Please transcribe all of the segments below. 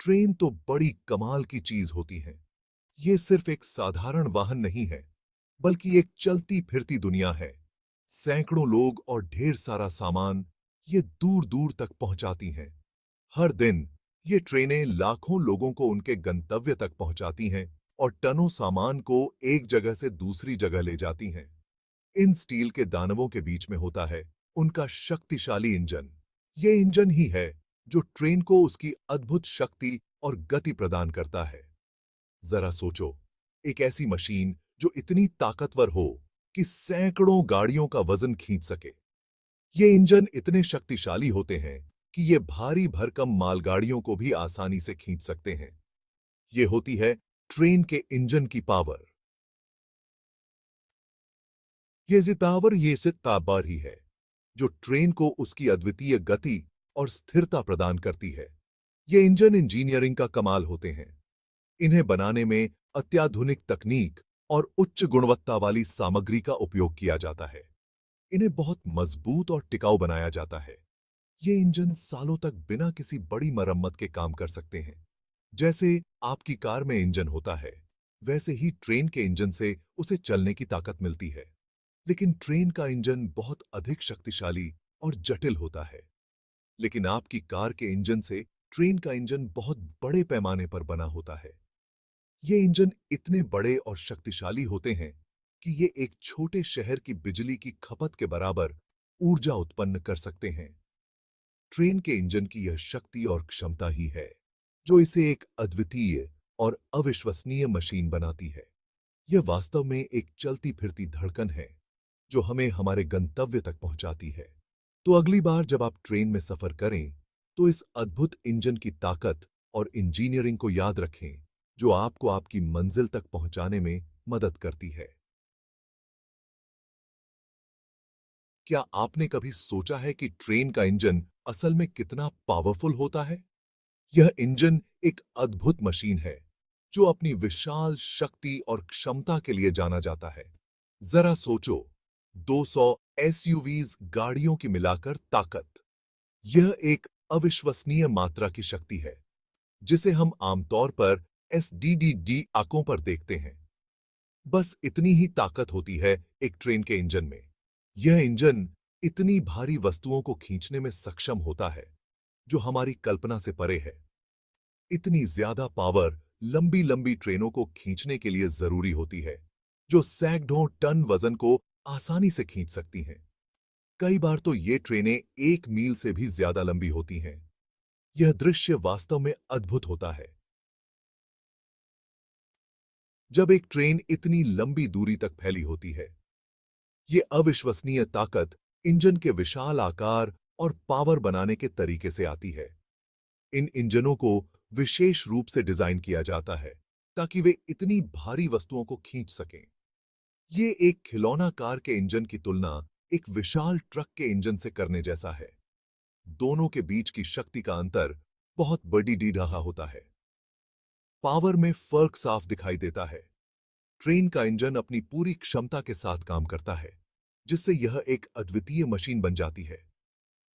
Train तो बड़ी कमाल की चीज होती है। ये सिर्फ एक साधारण वाहन नहीं है, बल्कि एक चलती फिरती दुनिया है। सैकड़ों लोग और ढेर सारा सामान ये दूर दूर तक पहुंचाती हैं। हर दिन ये ट्रेनें लाखों लोगों को उनके गंतव्य तक पहुंचाती हैं और टनों सामान को एक जगह से दूसरी जगह ले जाती हैं। इन स्टील के दानवों के बीच में होता है उनका शक्तिशाली इंजन। ये इंजन ही है जो ट्रेन को उसकी अद्भुत शक्ति और गति प्रदान करता है। जरा सोचो, एक ऐसी मशीन जो इतनी ताकतवर हो कि सैकड़ों गाड़ियों का वजन खींच सके। ये इंजन इतने शक्तिशाली होते हैं कि ये भारी भरकम मालगाड़ियों को भी आसानी से खींच सकते हैं। ये होती है ट्रेन के इंजन की पावर। ये सिर्फ पावर ही है जो ट्रेन को उसकी अद्वितीय गति और स्थिरता प्रदान करती है। ये इंजन इंजीनियरिंग का कमाल होते हैं। इन्हें बनाने में अत्याधुनिक तकनीक और उच्च गुणवत्ता वाली सामग्री का उपयोग किया जाता है। इन्हें बहुत मजबूत और टिकाऊ बनाया जाता है। ये इंजन सालों तक बिना किसी बड़ी मरम्मत के काम कर सकते हैं। जैसे आपकी कार में इंजन होता है, वैसे ही ट्रेन के इंजन से उसे चलने की ताकत मिलती है। लेकिन ट्रेन का इंजन बहुत अधिक शक्तिशाली और जटिल होता है। लेकिन आपकी कार के इंजन से ट्रेन का इंजन बहुत बड़े पैमाने पर बना होता है। ये इंजन इतने बड़े और शक्तिशाली होते हैं कि ये एक छोटे शहर की बिजली की खपत के बराबर ऊर्जा उत्पन्न कर सकते हैं। ट्रेन के इंजन की यह शक्ति और क्षमता ही है जो इसे एक अद्वितीय और अविश्वसनीय मशीन बनाती है। यह वास्तव में एक चलती फिरती धड़कन है जो हमें हमारे गंतव्य तक पहुंचाती है। तो अगली बार जब आप ट्रेन में सफर करें, तो इस अद्भुत इंजन की ताकत और इंजीनियरिंग को याद रखें, जो आपको आपकी मंजिल तक पहुंचाने में मदद करती है। क्या आपने कभी सोचा है कि ट्रेन का इंजन असल में कितना पावरफुल होता है? यह इंजन एक अद्भुत मशीन है जो अपनी विशाल शक्ति और क्षमता के लिए जाना जाता है। जरा सोचो, 200 एसयूवीज गाड़ियों की मिलाकर ताकत। यह एक अविश्वसनीय मात्रा की शक्ति है जिसे हम आमतौर पर एसडीडीडी आंकों पर देखते हैं। बस इतनी ही ताकत होती है एक ट्रेन के इंजन में। यह इंजन इतनी भारी वस्तुओं को खींचने में सक्षम होता है जो हमारी कल्पना से परे है। इतनी ज्यादा पावर लंबी लंबी ट्रेनों को खींचने के लिए जरूरी होती है, जो सैकड़ों टन वजन को आसानी से खींच सकती हैं। कई बार तो ये ट्रेनें 1 मील से भी ज्यादा लंबी होती हैं। यह दृश्य वास्तव में अद्भुत होता है। जब एक ट्रेन इतनी लंबी दूरी तक फैली होती है, ये अविश्वसनीय ताकत इंजन के विशाल आकार और पावर बनाने के तरीके से आती है। इन इंजनों को विशेष रूप से डिजाइन किया जाता है ताकि वे इतनी भारी वस्तुओं को खींच सकें। ये एक खिलौना कार के इंजन की तुलना एक विशाल ट्रक के इंजन से करने जैसा है। दोनों के बीच की शक्ति का अंतर बहुत बड़ी डी रहा होता है। पावर में फर्क साफ दिखाई देता है। ट्रेन का इंजन अपनी पूरी क्षमता के साथ काम करता है, जिससे यह एक अद्वितीय मशीन बन जाती है।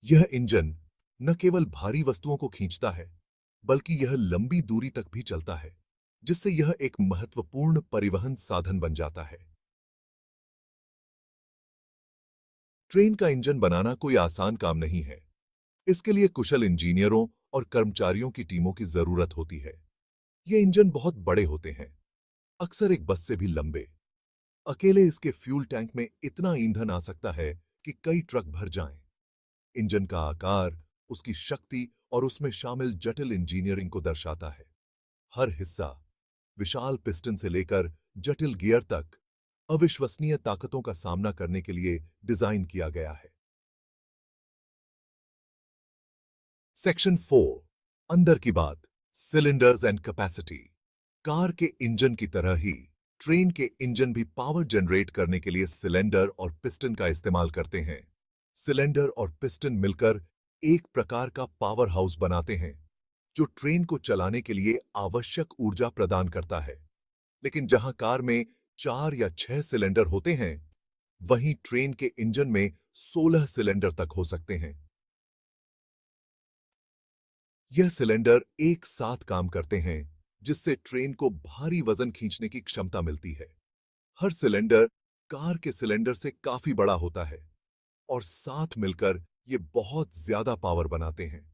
यह इंजन न केवल भारी वस्तुओं को खींचता है, बल्कि यह लंबी दूरी तक भी चलता है, जिससे यह एक महत्वपूर्ण परिवहन साधन बन जाता है। ट्रेन का इंजन बनाना कोई आसान काम नहीं है। इसके लिए कुशल इंजीनियरों और कर्मचारियों की टीमों की जरूरत होती है। ये इंजन बहुत बड़े होते हैं, अक्सर एक बस से भी लंबे। अकेले इसके फ्यूल टैंक में इतना ईंधन आ सकता है कि कई ट्रक भर जाएं। इंजन का आकार, उसकी शक्ति और उसमें शामिल जटिल इंजीनियरिंग को दर्शाता है। हर हिस्सा, विशाल पिस्टन से लेकर जटिल गियर तक, अविश्वसनीय ताकतों का सामना करने के लिए डिजाइन किया गया है। सेक्शन 4, अंदर की बात, सिलेंडर्स एंड कैपेसिटी। कार के इंजन की तरह ही ट्रेन के इंजन भी पावर जनरेट करने के लिए सिलेंडर और पिस्टन का इस्तेमाल करते हैं। सिलेंडर और पिस्टन मिलकर एक प्रकार का पावर हाउस बनाते हैं जो ट्रेन को चलाने के लिए आवश्यक ऊर्जा प्रदान करता है। लेकिन जहां कार में 4 या 6 सिलेंडर होते हैं, वहीं ट्रेन के इंजन में 16 सिलेंडर तक हो सकते हैं। यह सिलेंडर एक साथ काम करते हैं, जिससे ट्रेन को भारी वजन खींचने की क्षमता मिलती है। हर सिलेंडर कार के सिलेंडर से काफी बड़ा होता है और साथ मिलकर ये बहुत ज्यादा पावर बनाते हैं।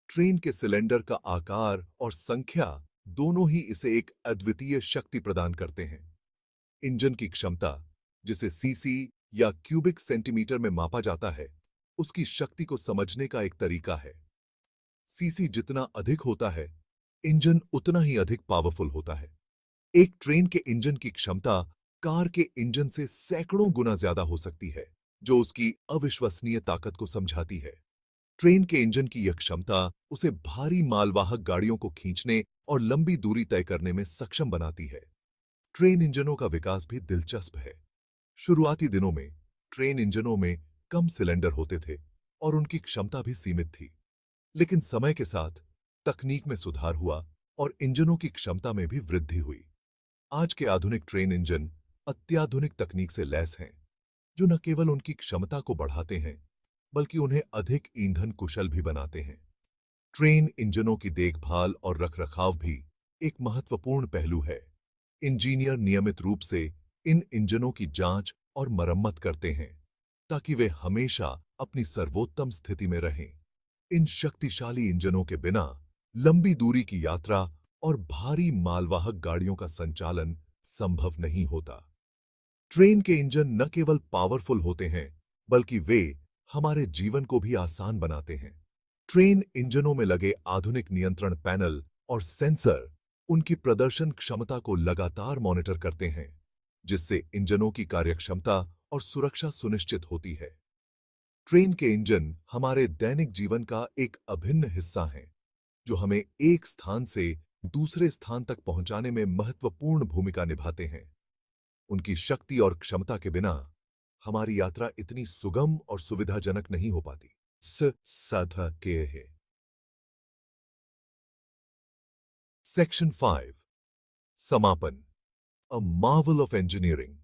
ट्रेन के सिलेंडर का आकार और संख्या दोनों ही इसे एक अद्वितीय शक्ति प्रदान करते हैं। इंजन की क्षमता, जिसे सीसी या क्यूबिक सेंटीमीटर में मापा जाता है, उसकी शक्ति को समझने का एक तरीका है। सीसी जितना अधिक होता है, इंजन उतना ही अधिक पावरफुल होता है। एक ट्रेन के इंजन की क्षमता कार के इंजन से सैकड़ों गुना ज्यादा हो सकती है, जो उसकी अविश्वसनीय ताकत को समझाती है। ट्रेन के इंजन की यह क्षमता उसे भारी मालवाहक गाड़ियों को खींचने और लंबी दूरी तय करने में सक्षम बनाती है। ट्रेन इंजनों का विकास भी दिलचस्प है। शुरुआती दिनों में ट्रेन इंजनों में कम सिलेंडर होते थे और उनकी क्षमता भी सीमित थी। लेकिन समय के साथ तकनीक में सुधार हुआ और इंजनों की क्षमता में भी वृद्धि हुई। आज के आधुनिक ट्रेन इंजन अत्याधुनिक तकनीक से लैस हैं, जो न केवल उनकी क्षमता को बढ़ाते हैं, बल्कि उन्हें अधिक ईंधन कुशल भी बनाते हैं। ट्रेन इंजनों की देखभाल और रखरखाव भी एक महत्वपूर्ण पहलू है। इंजीनियर नियमित रूप से इन इंजनों की जांच और मरम्मत करते हैं, ताकि वे हमेशा अपनी सर्वोत्तम स्थिति में रहें। इन शक्तिशाली इंजनों के बिना लंबी दूरी की यात्रा और भारी मालवाहक गाड़ियों का संचालन संभव नहीं होता। ट्रेन के इंजन न केवल पावरफुल होते हैं, बल्कि वे हमारे जीवन को भी आसान बनाते हैं। ट्रेन इंजनों में लगे आधुनिक नियंत्रण पैनल और सेंसर उनकी प्रदर्शन क्षमता को लगातार मॉनिटर करते हैं, जिससे इंजनों की कार्यक्षमता और सुरक्षा सुनिश्चित होती है। ट्रेन के इंजन हमारे दैनिक जीवन का एक अभिन्न हिस्सा हैं, जो हमें एक स्थान से दूसरे स्थान तक पहुंचाने में महत्वपूर्ण भूमिका निभाते हैं। उनकी शक्ति और क्षमता के बिना हमारी यात्रा इतनी सुगम और सुविधाजनक नहीं हो पाती। साधा के है। सेक्शन 5, समापन, अ मार्वल ऑफ इंजीनियरिंग।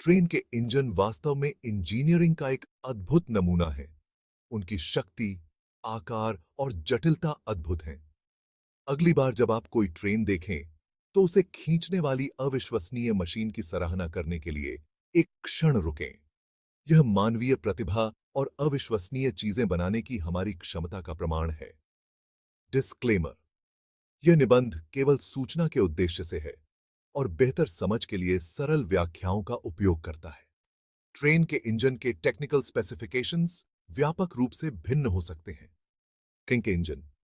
ट्रेन के इंजन वास्तव में इंजीनियरिंग का एक अद्भुत नमूना है। उनकी शक्ति, आकार और जटिलता अद्भुत हैं। अगली बार जब आप कोई ट्रेन देखें, तो उसे खींचने वाली अविश्वसनीय मशीन की सराहना करने के लिए एक क्षण रुकें। यह मानवीय प्रतिभा और अविश्वसनीय चीजें बनाने की हमारी क्षमता का प्रमाण है। डिस्क्लेमर: यह निबंध केवल सूचना के उद्देश्य से है और बेहतर समझ के लिए सरल व्याख्याओं का उपयोग करता है। ट्रेन के इंजन के टेक्निकल स्पेसिफिकेशंस व्यापक रूप से भिन्न हो सकते हैं। किंग के इंजन